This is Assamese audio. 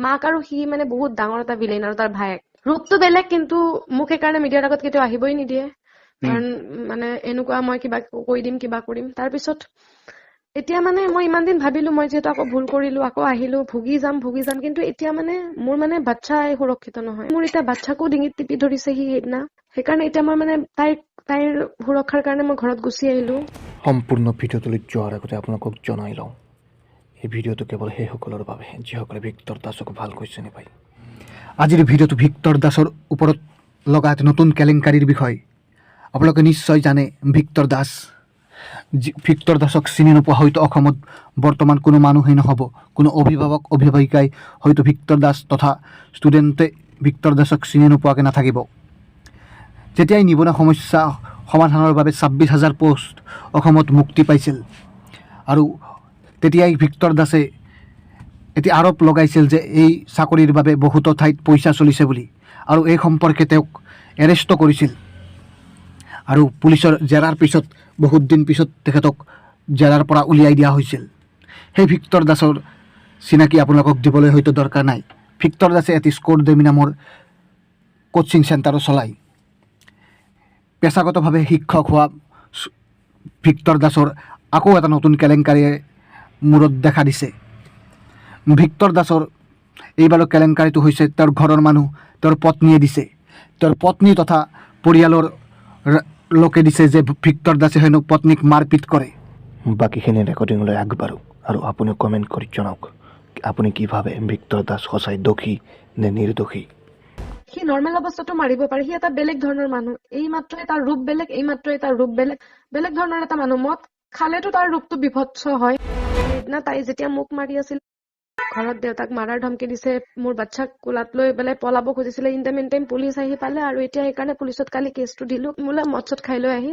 মাক আৰু সি মানে বহুত ডাঙৰ এটা ভিলেন আৰু তাৰ ভায়েক ৰূপটো বেলেগ কিন্তু মোক সেইকাৰণে মিডিয়াৰ আগত কেতিয়াও আহিবই নিদিয়ে কাৰণ মানে এনেকুৱা মই কিবা কৈ দিম কিবা কৰিম তাৰপিছত এতিয়া মানে মই ইমান দিন ভাবিলো মই যেহেতু আকৌ ভুল কৰিলো আকৌ আহিলো ভুগি যাম কিন্তু এতিয়া মানে মোৰ মানে বাচ্ছা সুৰক্ষিত নহয় মোৰ এতিয়া বাচ্ছাকো ডিঙিত টিপি ধৰিছে সি সেইদিনা সেইকাৰণে এতিয়া মই মানে তাইৰ সুৰক্ষাৰ কাৰণে মই ঘৰত গুচি আহিলো সম্পূৰ্ণ ভিডিঅ'টোলৈ যোৱাৰ আগতে আপোনালোকক জনাই লওঁ এই ভিডিঅ'টো কেৱল সেইসকলৰ বাবে যিসকলে ভিক্টৰ দাসক ভালকৈ চিনি পায় আজিৰ ভিডিঅ'টো ভিক্টৰ দাসৰ ওপৰত লগা এটা নতুন কেলেংকাৰীৰ বিষয় আপোনালোকে নিশ্চয় জানে ভিক্টৰ দাসক চিনি নোপোৱা হয়তো অসমত বৰ্তমান কোনো মানুহেই নহ'ব কোনো অভিভাৱক অভিভাৱিকাই হয়তো ভিক্টৰ দাস তথা ষ্টুডেণ্টে ভিক্টৰ দাসক চিনি নোপোৱাকৈ নাথাকিব যেতিয়াই নিবনুৱা সমস্যা সমাধানৰ বাবে 26,000 পোষ্ট অসমত মুক্তি পাইছিল আৰু তেতিয়াই ভিক্টৰ দাসে এটি আৰোপ লগাইছিল যে এই চাকৰিৰ বাবে বহুতো ঠাইত পইচা চলিছে বুলি আৰু এই সম্পৰ্কে তেওঁক এৰেষ্ট কৰিছিল আৰু পুলিচৰ জেৰাৰ পিছত বহুত দিন পিছত তেখেতক জেৰাৰ পৰা উলিয়াই দিয়া হৈছিল সেই ভিক্টৰ দাসৰ চিনাকি আপোনালোকক দিবলৈ হয়তো দৰকাৰ নাই ভিক্টৰ দাসে এটি স্ক'ৰ ডেমি নামৰ কোচিং চেণ্টাৰো চলায় পেছাগতভাৱে শিক্ষক হোৱা ভিক্টৰ দাসৰ আকৌ এটা নতুন কেলেংকাৰীয়ে মূৰত দেখা দিছে ভিক্টৰ দাসৰ এইবাৰৰ কেলেংকাৰীটো হৈছে তেওঁৰ ঘৰৰ মানুহ তেওঁৰ পত্নীয়ে দিছে তেওঁৰ পত্নী তথা পৰিয়ালৰ লোকে দিছে যে ভিক্টৰ দাসে হেনো পত্নীক মাৰপিট কৰে বাকীখিনি ৰেকৰ্ডিংলৈ আগবাঢ়ো আৰু আপুনি কমেণ্ট কৰি জনাওক আপুনি কি ভাবে ভিক্টৰ দাস সঁচাই দোষী নে নিৰ্দোষী সি নৰ্মেল অৱস্থাটো মাৰিব পাৰে সি এটা বেলেগ ধৰণৰ মানুহ এই মাত্ৰই তাৰ ৰূপ বেলেগ এই মাত্ৰই তাৰ ৰূপ বেলেগ ধৰণৰ এটা মানুহ মদ খালেতো তাৰ ৰূপটো বিভৎস হয় না তাই যেতিয়া মোক মাৰি আছিল ঘৰত দেউতাক মাৰাৰ ধমকি দিছে মোৰ বাচ্ছাক কোলাত লৈ পেলাই পলাব খুজিছিলে ইন টাইম পুলিচ আহি পালে আৰু এতিয়া সেইকাৰণে পুলিচত কালি কেছটো দিলো মোলে মদ চদ খাই লৈ আহি